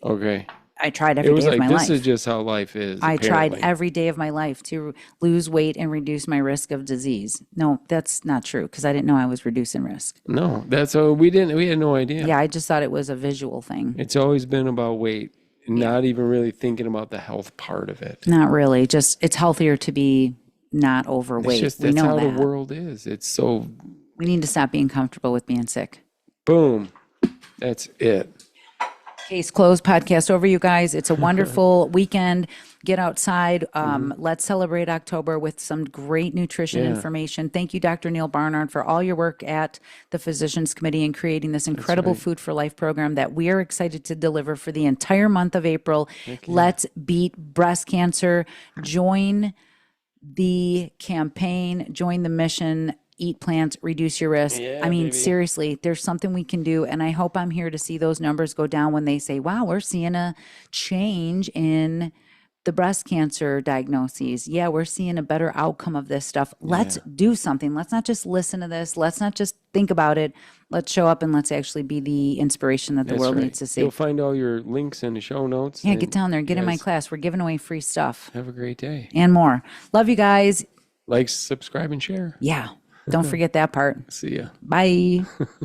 Okay. I tried It every was day of like, my this life. is just how life is. I tried apparently. every day of my life to lose weight and reduce my risk of disease. No, that's not true, because I didn't know I was reducing risk. No, that's what we had no idea. Yeah, I just thought it was a visual thing. It's always been about weight, not even really thinking about the health part of it. Not really. Just it's healthier to be not overweight. It's just, We that's know how that. the world is. It's so, We need to stop being comfortable with being sick. boom. That's it. Case closed, podcast over, you guys. It's a wonderful weekend. Get outside. Let's celebrate October with some great nutrition information. Thank you, Dr. Neal Barnard, for all your work at the Physicians Committee in creating this incredible Food for Life program that we are excited to deliver for the entire month of April. Let's beat breast cancer. Join the campaign, join the mission. Eat plants, reduce your risk. Yeah, I mean, baby. seriously, there's something we can do. And I hope I'm here to see those numbers go down when they say, wow, we're seeing a change in the breast cancer diagnoses. Yeah, we're seeing a better outcome of this stuff. Let's do something. Let's not just listen to this. Let's not just think about it. Let's show up and let's actually be the inspiration that the world needs to see. You'll find all your links in the show notes. Yeah, get down there. Get in my class. We're giving away free stuff Have a great day. and more. Love you guys. Like, subscribe, and share. Yeah. Don't forget that part. See ya. Bye.